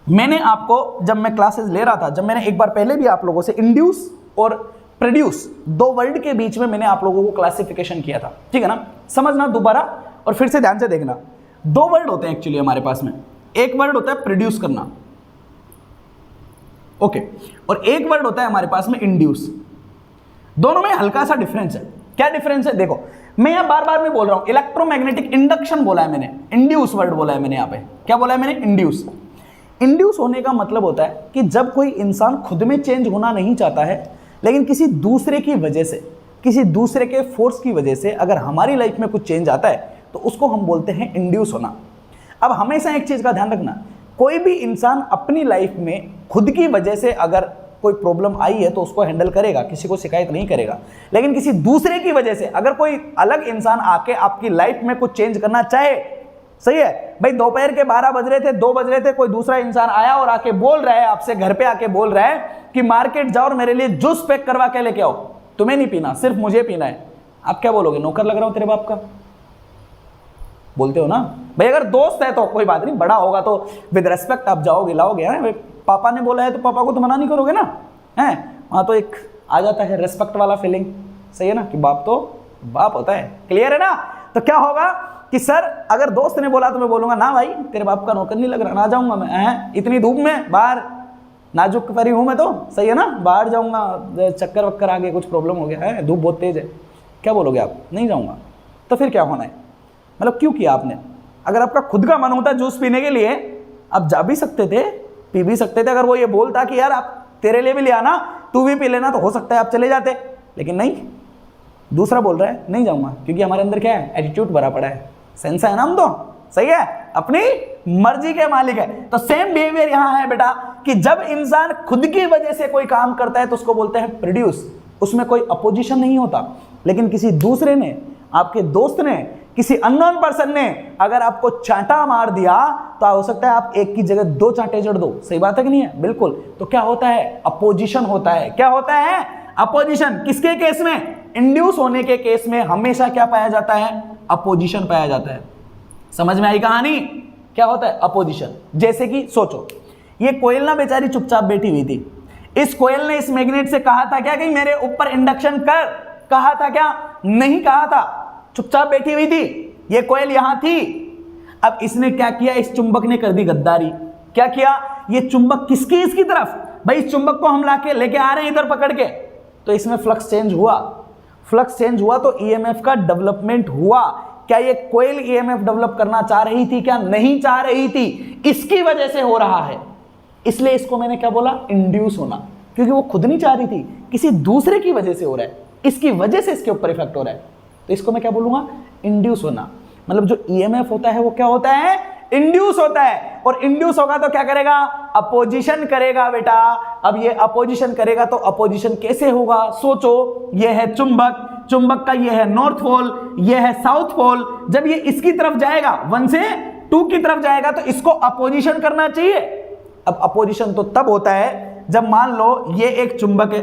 मैंने आपको जब मैं क्लासेस ले रहा था, जब मैंने एक बार पहले भी आप लोगों से इंड्यूस और प्रोड्यूस, दो वर्ड के बीच में मैंने आप लोगों को क्लासिफिकेशन किया था, ठीक है ना? समझना दोबारा और फिर से ध्यान से देखना। दो वर्ड होते हैं एक्चुअली हमारे पास में। एक वर्ड होता है प्रोड्यूस करना, ओके, और एक वर्ड होता है हमारे पास में इंड्यूस। दोनों में हल्का सा डिफरेंस है। क्या डिफरेंस है? देखो, मैं यहां बार बार में बोल रहा हूं, इलेक्ट्रोमैग्नेटिक इंडक्शन बोला है मैंने, इंड्यूस वर्ड बोला है मैंने यहां पे। क्या बोला है मैंने? इंड्यूस। इंड्यूस होने का मतलब होता है कि जब कोई इंसान खुद में चेंज होना नहीं चाहता है, लेकिन किसी दूसरे की वजह से, किसी दूसरे के फोर्स की वजह से अगर हमारी लाइफ में कुछ चेंज आता है तो उसको हम बोलते हैं इंड्यूस होना। अब हमेशा एक चीज का ध्यान रखना, कोई भी इंसान अपनी लाइफ में खुद की वजह से अगर कोई प्रॉब्लम आई है तो उसको हैंडल करेगा, किसी को शिकायत नहीं करेगा। लेकिन किसी दूसरे की वजह से अगर कोई अलग इंसान आके आपकी लाइफ में कुछ चेंज करना चाहे, सही है भाई, दोपहर के 12 बज रहे थे, 2 बज रहे थे, कोई दूसरा इंसान आया और आके बोल रहा है आपसे, घर पे आके बोल रहा है कि मार्केट जाओ और मेरे लिए जूस पैक करवा के लेके आओ, तुम्हें नहीं पीना, सिर्फ मुझे पीना है। आप क्या बोलोगे? नौकर लग रहा हूं तेरे बाप का, बोलते हो ना भाई। अगर दोस्त है तो कोई बात नहीं, बड़ा होगा तो विद रेस्पेक्ट आप जाओगे लाओगे, है? पापा ने बोला है तो पापा को तो मना नहीं करोगे ना, है? वहां तो एक आ जाता है रेस्पेक्ट वाला फीलिंग, सही है ना, कि बाप तो बाप होता है। क्लियर है ना? तो क्या होगा कि सर अगर दोस्त ने बोला तो मैं बोलूंगा ना भाई, तेरे बाप का नौकर नहीं लग रहा, ना जाऊंगा मैं, है? इतनी धूप में बाहर, नाजुक परी हूं मैं तो, सही है ना, बाहर जाऊंगा, चक्कर वक्कर आ गए, कुछ प्रॉब्लम हो गया है, धूप बहुत तेज है, क्या बोलोगे आप? नहीं जाऊंगा। तो फिर क्या होना है? मतलब क्यों किया आपने? अगर आपका खुद का मन होता जूस पीने के लिए, आप जा भी सकते थे, पी भी सकते थे। अगर वो ये बोलता कि यार आप तेरे लिए भी ले आना, तू भी पी लेना, तो हो सकता है आप चले जाते। लेकिन नहीं, दूसरा बोल रहा है नहीं जाऊंगा, क्योंकि हमारे अंदर क्या है? एटीट्यूड भरा पड़ा है, सेंस है ना हम तो, सही है, अपनी मर्जी के मालिक है। तो सेम बिहेवियर यहां है बेटा, कि जब इंसान खुद की वजह से कोई काम करता है तो उसको बोलते हैं प्रोड्यूस, उसमें कोई अपोजिशन नहीं होता। लेकिन किसी दूसरे ने, आपके दोस्त ने किसी अननोन पर्सन ने अगर आपको चांटा मार दिया तो हो सकता है आप एक की जगह दो चांटे जड़ दो। सही बात है कि नहीं है? बिल्कुल। तो क्या होता है? अपोजिशन होता है। क्या होता है? अपोजिशन। किसके केस में? इंड्यूस होने के केस में हमेशा क्या पाया जाता है? अपोजिशन पाया जाता है। समझ में आई कहानी? क्या होता है? अपोजिशन। जैसे कि सोचो, ये कोयल ना बेचारी चुपचाप बैठी हुई थी। इस कोयल ने इस मैग्नेट से कहा था क्या कि मेरे ऊपर इंडक्शन कर? कहा था क्या? नहीं कहा था, चुपचाप बैठी हुई थी। ये कोयल यहां थी। अब इसने क्या किया? इस चुंबक ने कर दी गद्दारी। क्या किया? ये चुंबक किसकी? इसकी तरफ। भाई इस चुंबक को हम लाके लेके आ रहे हैं इधर पकड़ के, तो इसमें फ्लक्स चेंज हुआ। फ्लक्स चेंज हुआ तो ईएमएफ का डेवलपमेंट हुआ। क्या ये कोयल ईएमएफ डेवलप करना चाह रही थी? क्या नहीं चाह रही थी? इसकी वजह से हो रहा है। इसलिए इसको मैंने क्या बोला? इंड्यूस होना। क्योंकि वो खुद नहीं चाह रही थी, किसी दूसरे की वजह से हो रहा है, इसकी वजह से इसके ऊपर इफेक्ट हो रहा है। तो इसको मैं क्या बोलूंगा? इंड्यूस होना। मतलब जो ईएमएफ होता है वो क्या होता है? इंड्यूस होता है। और इंड्यूस होगा तो क्या करेगा? अपोजिशन करेगा बेटा। अब ये अपोजिशन करेगा तो अपोजिशन कैसे होगा? सोचो, ये है चुंबक, चुंबक का ये है नॉर्थ पोल, ये है साउथ पोल। जब ये इसकी तरफ जाएगा, 1 से 2 की तरफ जाएगा, तो इसको अपोजिशन करना चाहिए। अब अपोजिशन तो तब होता है जब मान लो ये एक चुंबक है।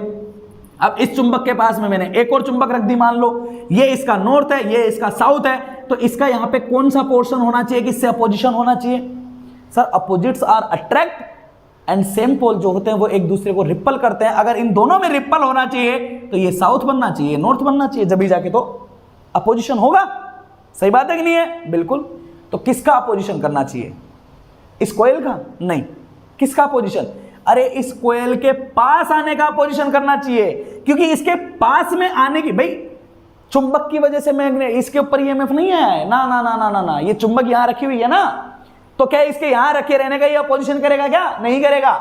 अब इस चुंबक के पास में मैंने एक और चुंबक रख दी। मान लो ये इसका नॉर्थ है, ये इसका साउथ है, तो इसका यहां पे कौन सा पोर्शन होना चाहिए किससे अपोजिशन होना चाहिए? Sir opposites are attract and same pole जो होते हैं वो एक दूसरे को रिपल करते हैं। अगर इन दोनों में रिपल होना चाहिए तो ये साउथ बनना चाहिए, नॉर्थ बनना चाहिए, जब भी जाके तो अपोजिशन होगा। सही बात है कि नहीं है? बिल्कुल। तो किसका अपोजिशन करना चाहिए? इस कोयल का? नहीं। किसका अपोजिशन? अरे इस कोयल के पास आने का अपोजिशन करना चाहिए, क्योंकि इसके पास में आने की, भाई चुंबक की वजह से मैग्नेट, इसके ऊपर ईएमएफ नहीं आया है ना ना ना ना ना ना। ये चुंबक यहां रखी हुई है ना, तो क्या इसके यहां रखे रहने का ये अपोजिशन करेगा क्या? नहीं करेगा।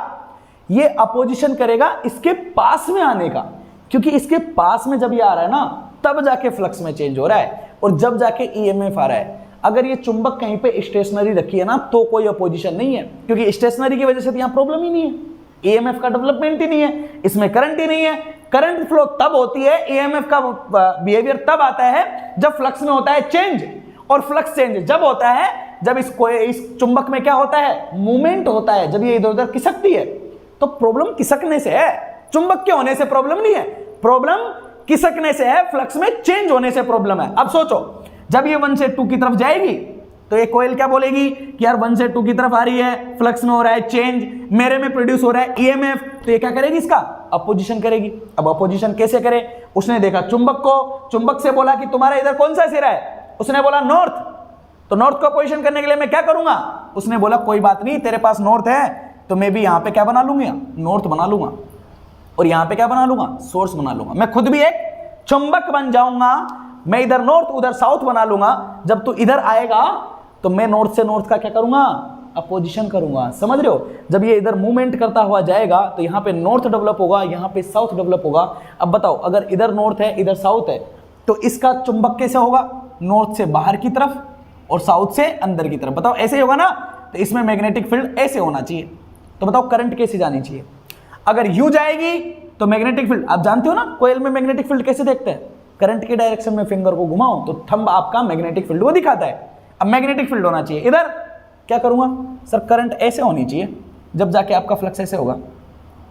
ये अपोजिशन करेगा इसके पास में आने का, क्योंकि इसके पास में जब ये आ रहा है ना, तब जाके फ्लक्स में चेंज हो रहा है और जब जाके ईएमएफ आ रहा है। अगर ये चुंबक कहीं पे स्टेशनरी रखी है ना, तो कोई अपोजिशन नहीं है, क्योंकि स्टेशनरी की वजह से तो यहां प्रॉब्लम ही नहीं है, ईएमएफ का डेवलपमेंट ही नहीं है, इसमें करंट ही नहीं है। करंट फ्लो तब होती है, ईएमएफ का बिहेवियर तब आता है जब फ्लक्स में होता है चेंज। और फ्लक्स चेंज जब होता है जब इस चुंबक में क्या होता है? मूवमेंट होता है। जब ये इधर उधर खिसकती है तो प्रॉब्लम खिसकने से है, चुंबक के होने से प्रॉब्लम नहीं है, प्रॉब्लम खिसकने से है, फ्लक्स में चेंज होने से प्रॉब्लम है। अब सोचो, जब ये 1 से 2 की तरफ जाएगी तो ये कोयल क्या बोलेगी कि यार 1 से 2 की तरफ आ रही है, फ्लक्स में हो रहा है चेंज, मेरे में प्रोड्यूस हो रहा है ईएमएफ, तो ये क्या करेगी? इसका अपोजिशन करेगी। अब अपोजिशन कैसे करे? उसने देखा चुंबक को, चुंबक से बोला कि तुम्हारा इधर कौन सा सिरा है? उसने बोला नॉर्थ। तो नॉर्थ को अपोजिशन करने के लिए मैं क्या करूंगा? उसने बोला कोई बात नहीं, तेरे पास नॉर्थ है तो मैं भी यहां पे क्या बना लूंगा? नॉर्थ बना लूंगा। और यहां पे क्या बना लूंगा? सोर्स बना लूंगा। मैं खुद भी एक चुंबक बन जाऊंगा, मैं इधर नॉर्थ उधर साउथ बना लूंगा। जब तू इधर आएगा तो मैं नॉर्थ से नॉर्थ का क्या करूंगा? अपोजिशन करूंगा। समझ रहे हो? जब ये इधर मूवमेंट करता हुआ जाएगा तो यहाँ पे नॉर्थ डेवलप होगा, यहाँ पे साउथ डेवलप होगा। अब बताओ, अगर इधर नॉर्थ है इधर साउथ है तो इसका चुंबक कैसे होगा? नॉर्थ से बाहर की तरफ और साउथ से अंदर की तरफ। बताओ ऐसे ही होगा ना? तो इसमें मैग्नेटिक फील्ड ऐसे होना चाहिए। तो बताओ करंट कैसे जानी चाहिए? अगर यूं जाएगी तो मैग्नेटिक फील्ड, आप जानते हो ना कोयल में मैग्नेटिक फील्ड कैसे देखते हैं? करंट के डायरेक्शन में फिंगर को घुमाओ तो थंब आपका मैग्नेटिक फील्ड वो दिखाता है। अब मैग्नेटिक फील्ड होना चाहिए इधर, क्या करूंगा? सर करंट ऐसे होनी चाहिए, जब जाके आपका फ्लक्स ऐसे होगा,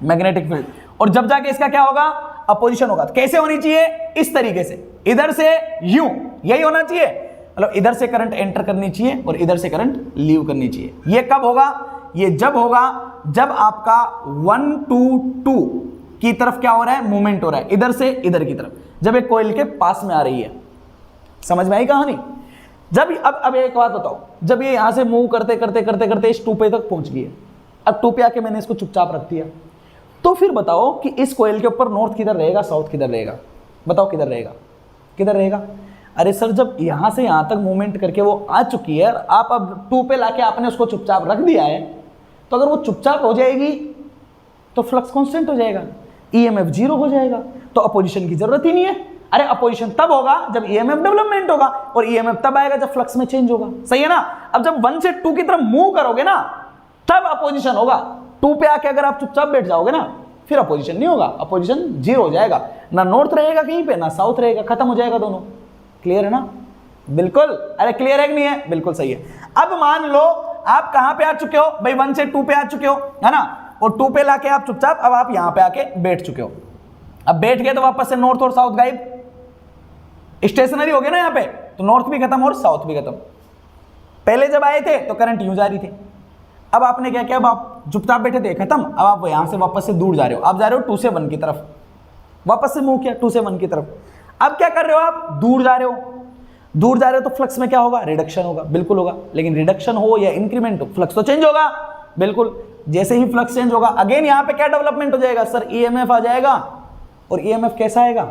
मैग्नेटिक फील्ड, और जब जाके इसका क्या होगा? अपोजिशन होगा। तो कैसे होनी चाहिए? इस तरीके से, इधर से यूं, यही होना चाहिए। मतलब इधर से करंट एंटर करनी चाहिए और इधर से करंट लीव करनी चाहिए। ये कब होगा? ये जब होगा जब आपका 1 to 2 की तरफ क्या हो रहा है? मूवमेंट हो रहा है, इधर से इधर की तरफ, जब एक कोयल के पास में आ रही है। समझ में आई कहानी? जब अब एक बात बताओ, जब ये यहां से मूव करते करते करते करते इस 2 पे तक पहुंच गई है, अब 2 पे आके मैंने इसको चुपचाप रख दिया, तो फिर बताओ कि इस कोयल के ऊपर नॉर्थ किधर रहेगा, साउथ किधर रहेगा? बताओ किधर रहेगा? किधर रहेगा? अरे सर जब यहां से यहां तक मूवमेंट करके वो आ चुकी है, आप अब 2 पे लाके आपने उसको चुपचाप रख दिया है, तो अगर वो चुपचाप हो जाएगी तो फ्लक्स कांस्टेंट हो जाएगा, ईएमएफ 0 हो जाएगा, तो अपोजिशन की जरूरत ही नहीं है। अरे अपोजिशन तब होगा जब ईएमएफ डेवलपमेंट होगा, और ईएमएफ तब आएगा जब फ्लक्स में चेंज होगा। सही है ना? अब जब 1 से 2 की तरफ मूव करोगे ना, तब अपोजिशन होगा। 2 पे आके अगर आप चुपचाप बैठ जाओगे ना, फिर अपोजिशन नहीं होगा, अपोजिशन 0 हो जाएगा। ना नॉर्थ रहेगा कहीं पे, ना साउथ रहेगा, खत्म हो जाएगा दोनों। क्लियर है ना? बिल्कुल, अरे क्लियर है कि नहीं है? बिल्कुल सही है। अब मान लो आप कहां पे आ चुके हो भाई, 1 से 2 पे आ चुके हो, है ना, और 2 पे लाके आप चुपचाप अब आप यहां पे आके बैठ चुके हो। अब बैठ गए तो वापस से नॉर्थ और साउथ गायब, स्टेशनरी हो गया ना यहाँ पे, तो नॉर्थ भी खत्म और साउथ भी खत्म। पहले जब आए थे तो करंट यूं जा रही थी, अब आपने क्या किया, अब आप चुपचाप बैठे थे, खत्म। अब आप यहां से वापस से दूर जा रहे हो, आप जा रहे हो 2 से 1 की तरफ, वापस से मूव किया 2 से 1 की तरफ। अब क्या कर रहे हो, आप दूर जा रहे हो, दूर जा रहे हो तो फ्लक्स में क्या होगा, रिडक्शन होगा, बिल्कुल होगा। लेकिन रिडक्शन हो या इंक्रीमेंट हो, फ्लक्स तो चेंज होगा, बिल्कुल। जैसे ही फ्लक्स चेंज होगा अगेन यहां पे क्या डेवलपमेंट हो जाएगा सर, ईएमएफ आ जाएगा। और ईएमएफ कैसा आएगा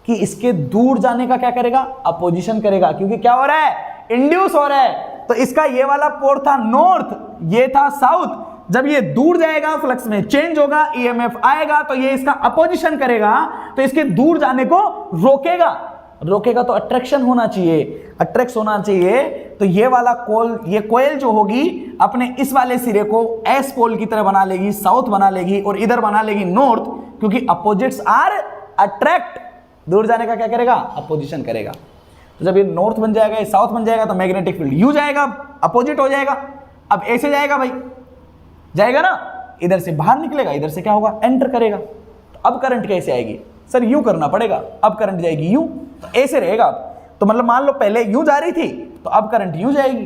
कि इसके दूर जाने का क्या करेगा, अपोजिशन करेगा, क्योंकि क्या हो रहा है, इंड्यूस हो रहा है। तो इसका ये वाला पोर्ट था नॉर्थ, ये था साउथ। जब ये दूर जाएगा फ्लक्स में चेंज होगा, ईएमएफ आएगा, तो ये इसका अपोजिशन करेगा, तो इसके दूर जाने को रोकेगा। रोकेगा तो अट्रैक्शन होना चाहिए, अट्रैक्ट होना चाहिए। तो ये वाला ये कोयल जो होगी अपने इस वाले सिरे को एस पोल की तरह बना लेगी, साउथ बना लेगी, और इधर बना लेगी नॉर्थ, क्योंकि अपोजिट्स आर अट्रैक्ट। दूर जाने का क्या करेगा, अपोजिशन करेगा। तो जब ये नॉर्थ बन जाएगा, ये साउथ बन जाएगा, तो मैग्नेटिक फील्ड यू जाएगा, अपोजिट हो जाएगा। अब ऐसे जाएगा भाई, जाएगा ना, इधर से बाहर निकलेगा, इधर से क्या होगा, एंटर करेगा। तो अब करंट कैसे आएगी सर, यू करना पड़ेगा। अब करंट जाएगी यू, तो ऐसे रहेगा। तो मतलब मान लो पहले यू जा रही थी, तो अब करंट यू जाएगी।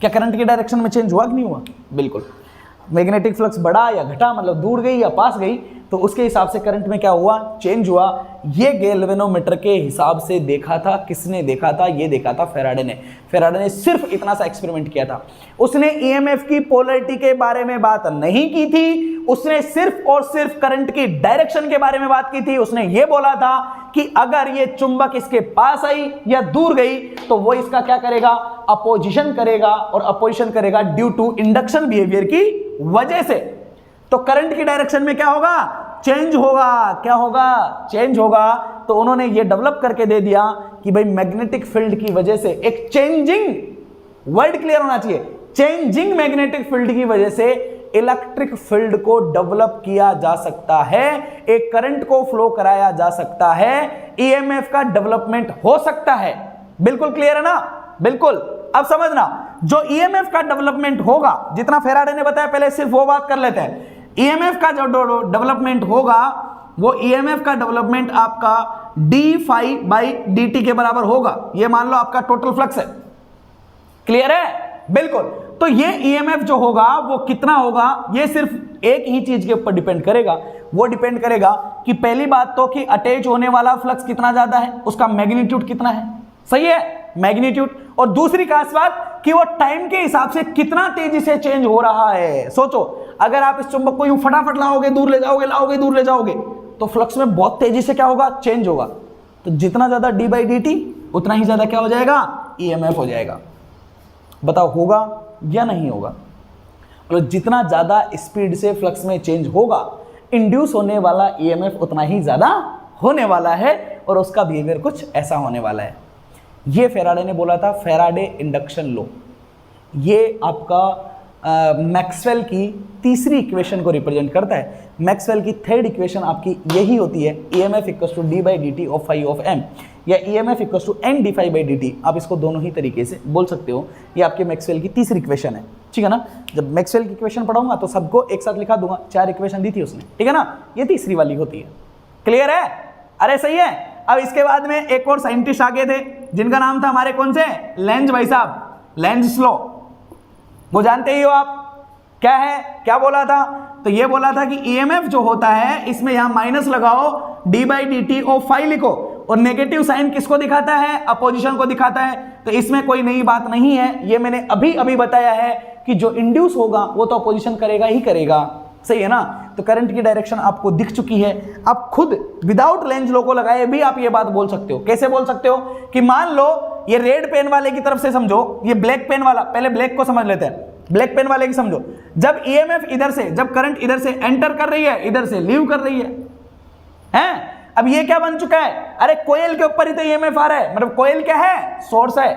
क्या करंट की डायरेक्शन में चेंज हुआ कि नहीं हुआ? बिल्कुल। मैग्नेटिक फ्लक्स बढ़ा या घटा, मतलब दूर गई या पास गई, तो उसके हिसाब से करंट में क्या हुआ, चेंज हुआ। ये गैल्वेनोमीटर के हिसाब से देखा था, किसने देखा था, ये देखा था फेराडे ने। फेराडे ने सिर्फ इतना सा एक्सपेरिमेंट किया था। उसने ईएमएफ की पोलैरिटी के बारे में बात नहीं की थी, उसने सिर्फ और सिर्फ करंट की डायरेक्शन के बारे में बात की थी। उसने ये बोला था कि अगर ये चुंबक इसके पास आई या दूर गई, तो वो इसका क्या करेगा, अपोजिशन करेगा, और अपोजिशन करेगा ड्यू टू इंडक्शन बिहेवियर की वजह से। तो करंट की डायरेक्शन में क्या होगा, चेंज होगा। क्या होगा, चेंज होगा। तो उन्होंने ये डेवलप करके दे दिया कि भाई मैग्नेटिक फील्ड की वजह से एक चेंजिंग, वर्ड क्लियर होना चाहिए, चेंजिंग मैग्नेटिक फील्ड की वजह से इलेक्ट्रिक फील्ड को डेवलप किया जा सकता है, एक करंट को फ्लो कराया जा सकता है, ईएमएफ का डेवलपमेंट हो सकता है। बिल्कुल क्लियर है ना? बिल्कुल। अब समझना, जो ईएमएफ का डेवलपमेंट होगा, जितना फेराडे ने बताया, पहले सिर्फ वो बात कर लेते हैं। ईएमएफ का जो डेवलपमेंट होगा, वो ईएमएफ का डेवलपमेंट आपका d phi by d t के बराबर होगा। ये मान लो आपका टोटल फ्लक्स है। क्लियर है? बिल्कुल। तो ये ईएमएफ जो होगा वो कितना होगा, ये सिर्फ एक ही चीज के ऊपर डिपेंड करेगा। वो डिपेंड करेगा कि पहली बात तो कि अटैच होने वाला फ्लक्स कितना ज्यादा है, उसका मैग्नीट्यूड कितना है। सही है, मैग्नीट्यूड। और दूसरी खास बात कि वो टाइम के हिसाब से कितना तेजी से चेंज हो रहा है। सोचो, अगर आप इस चुंबक को यूं फटाफट लाओगे, दूर ले जाओगे, लाओगे, दूर ले जाओगे, तो फ्लक्स में बहुत तेजी से क्या होगा, चेंज होगा। तो जितना ज्यादा डी बाई डी टी, उतना ही ज्यादा क्या हो जाएगा, ईएमएफ हो जाएगा। बताओ होगा या नहीं होगा? मतलब जितना ज्यादा स्पीड से फ्लक्स में चेंज होगा, इंड्यूस होने वाला ईएमएफ उतना ही ज्यादा होने वाला है, और उसका बिहेवियर कुछ ऐसा होने वाला है। ये फेराडे ने बोला था, फेराडे इंडक्शन लॉ। ये आपका मैक्सवेल की तीसरी इक्वेशन को रिप्रेजेंट करता है। मैक्सवेल की थर्ड इक्वेशन आपकी यही होती है, EMF equals to d by d t of phi of m, या EMF equals to n d phi by d t. आप इसको दोनों ही तरीके से बोल सकते हो। ये आपके मैक्सवेल की तीसरी इक्वेशन है, ठीक है ना? जब मैक्सवेल की इक्वेशन पढ़ाऊंगा तो सबको एक साथ लिखा दूंगा, 4 इक्वेशन दी थी उसने, ठीक है ना? ये तीसरी वाली होती है। क्लियर है? अरे सही है। अब इसके बाद में एक और साइंटिस्ट आगे थे, जिनका नाम था हमारे कौन से, लेंज भाई साहब, लेंज लॉ। वो जानते ही हो आप, क्या है, क्या बोला था? तो ये बोला था कि ईएमएफ जो होता है, इसमें यहां माइनस लगाओ, d by d t of phi लिखो, और नेगेटिव साइन किसको दिखाता है, अपोजिशन को दिखाता है। तो इसमें कोई नई बात नहीं है, ये मैंने अभी बताया है कि जो इंड्यूस होगा वो तो अपोजिशन करेगा ही करेगा। सही है ना? तो करंट की डायरेक्शन आपको दिख चुकी है। आप खुद विदाउट लेंज लॉ को लगाए भी आप ये बात बोल सकते हो। कैसे बोल सकते हो? कि मान लो ये रेड पेन वाले की तरफ से समझो, ये ब्लैक पेन वाला, पहले ब्लैक को समझ लेते हैं। ब्लैक पेन वाले की समझो, जब ईएमएफ इधर से, जब करंट इधर से एंटर कर रही है, इधर से लीव कर रही है, हैं? अब ये क्या बन चुका है, अरे कोयल के ऊपर ही तो ईएमएफ आ रहा है। मतलब कोयल क्या है, सोर्स है,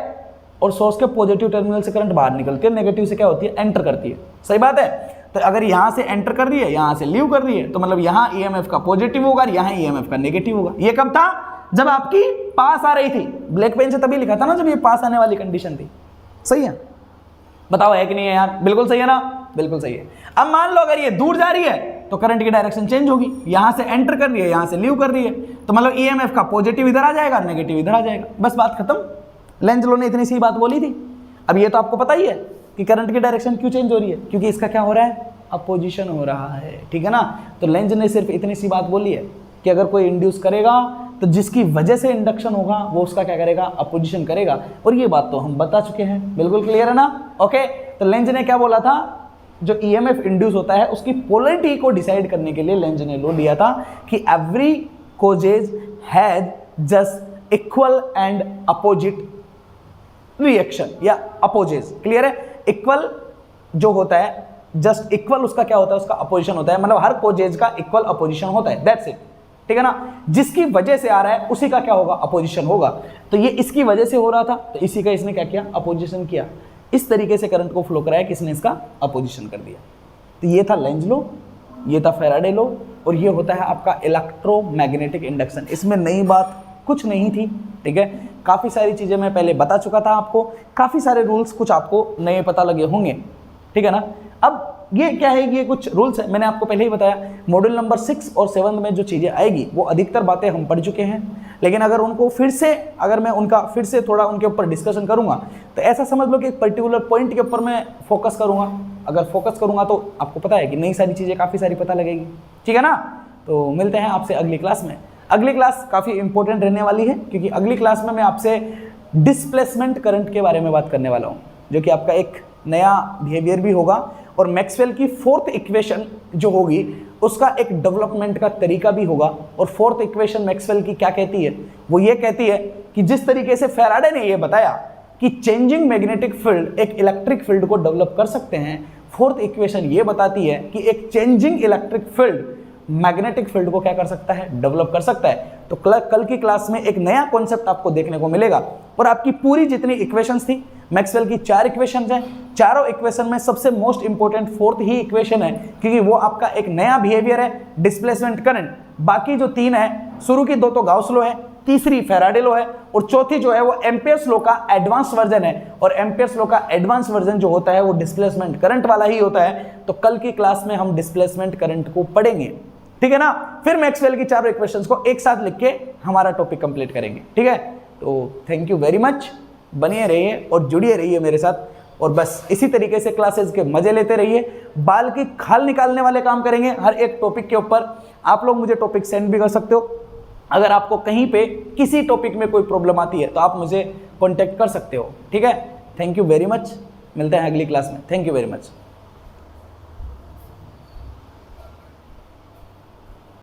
और सोर्स के पॉजिटिव टर्मिनल से करंट बाहर निकलती है, नेगेटिव से क्या होती है, एंटर करती है। सही बात है? तो अगर यहां से एंटर कर रही है, यहां से लीव कर रही है, तो मतलब यहां ईएमएफ का पॉजिटिव होगा, यहां ईएमएफ का नेगेटिव होगा। ये कब था, जब आपकी पास आ रही थी, ब्लैक पेन से तभी लिखा था ना जब ये पास आने वाली कंडीशन थी। सही है, बताओ है कि नहीं है यार? बिल्कुल सही है ना, बिल्कुल सही है। अब मान लो अगर ये दूर जा रही है तो करंट की डायरेक्शन चेंज होगी, यहां से एंटर कर रही है, यहां से लीव कर रही है, तो मतलब ईएमएफ का पॉजिटिव इधर आ जाएगा, नेगेटिव इधर आ जाएगा, बस बात खत्म। लेंज लॉ ने इतनी सी बात बोली थी। अब ये तो आपको पता ही है कि करंट की डायरेक्शन क्यों चेंज हो रही है, क्योंकि इसका क्या हो रहा है, अपोजिशन हो रहा है, ठीक है ना। तो लेंज ने सिर्फ इतनी सी बात बोली है कि अगर कोई इंड्यूस करेगा तो जिसकी वजह से इंडक्शन होगा वो उसका क्या करेगा, अपोजिशन करेगा, और ये बात तो हम बता चुके हैं, बिल्कुल क्लियर है ना। ओके, तो लेंज ने क्या बोला था, जो ईएमएफ इंड्यूस होता है उसकी पोलरिटी को डिसाइड करने के लिए लेंज ने लॉ दिया था कि every causes has just equal and opposite reaction या अपोजेज। क्लियर है, इक्वल जो होता है, जस्ट इक्वल उसका क्या होता है, उसका अपोजिशन होता है, मतलब हर कोजेज का इक्वल अपोजिशन होता है, दैट्स इट, ठीक है ना। जिसकी वजह से आ रहा है उसी का क्या होगा, अपोजिशन होगा। तो ये इसकी वजह से हो रहा था तो इसी का इसने क्या किया, अपोजिशन किया। इस तरीके से करंट को फ्लो कराया, किसने इसका अपोजिशन कर दिया। तो ये था लेंज लॉ, ये था फैराडे लॉ, और ये होता है आपका इलेक्ट्रोमैग्नेटिक इंडक्शन। इसमें नई बात कुछ नहीं थी, ठीक है। काफ़ी सारी चीज़ें मैं पहले बता चुका था आपको, काफ़ी सारे रूल्स कुछ आपको नए पता लगे होंगे, ठीक है ना। अब ये क्या है, ये कुछ रूल्स है, मैंने आपको पहले ही बताया। मॉड्यूल नंबर 6 और 7 में जो चीज़ें आएगी वो अधिकतर बातें हम पढ़ चुके हैं, लेकिन अगर उनको फिर से, अगर मैं उनका फिर से थोड़ा उनके ऊपर डिस्कशन करूंगा तो ऐसा समझ लो कि एक पर्टिकुलर पॉइंट के ऊपर मैं फोकस करूंगा। अगर फोकस करूंगा तो आपको पता है कि नई सारी चीज़ें काफ़ी सारी पता लगेगी, ठीक है ना। तो मिलते हैं आपसे अगली क्लास में। अगली क्लास काफ़ी इंपॉर्टेंट रहने वाली है, क्योंकि अगली क्लास में मैं आपसे डिस्प्लेसमेंट करंट के बारे में बात करने वाला हूँ, जो कि आपका एक नया बिहेवियर भी होगा, और मैक्सवेल की फोर्थ इक्वेशन जो होगी उसका एक डेवलपमेंट का तरीका भी होगा। और फोर्थ इक्वेशन मैक्सवेल की क्या कहती है, वो ये कहती है कि जिस तरीके से फैराडे ने ये बताया कि चेंजिंग मैग्नेटिक फील्ड एक इलेक्ट्रिक फील्ड को डेवलप कर सकते हैं, फोर्थ इक्वेशन ये बताती है कि एक changing electric field magnetic field को क्या कर सकता है, डेवलप कर सकता है। तो कल की क्लास में एक नया कॉन्सेप्ट आपको देखने को मिलेगा, और आपकी पूरी जितनी इक्वेशंस थी, मैक्सवेल की 4 इक्वेशंस हैं, चारों इक्वेशन में सबसे मोस्ट इंपॉर्टेंट फोर्थ ही इक्वेशन है, क्योंकि वो आपका एक नया बिहेवियर है, डिस्प्लेसमेंट करंट। बाकी जो 3 है, शुरू की 2 तो गाउस लॉ है, तीसरी फैराडे लॉ है, और चौथी जो है वो एम्पियर्स लॉ का एडवांस वर्जन है, और एम्पियर्स लॉ का एडवांस वर्जन जो होता है वो डिस्प्लेसमेंट करंट वाला ही होता है। तो कल की क्लास में हम डिस्प्लेसमेंट करंट को पढ़ेंगे, ठीक है ना। फिर मैक्सवेल की 4 इक्वेशंस को एक साथ लिख के हमारा टॉपिक कंप्लीट करेंगे, ठीक है। तो थैंक यू वेरी मच, बनिए रहिए और जुड़िए रहिए मेरे साथ, और बस इसी तरीके से क्लासेस के मजे लेते रहिए। बाल की खाल निकालने वाले काम करेंगे हर एक टॉपिक के ऊपर। आप लोग मुझे टॉपिक सेंड भी कर सकते हो, अगर आपको कहीं पे किसी टॉपिक में कोई प्रॉब्लम आती है तो आप मुझे कॉन्टेक्ट कर सकते हो, ठीक है। थैंक यू वेरी मच, मिलते हैं अगली क्लास में। Thank you very much.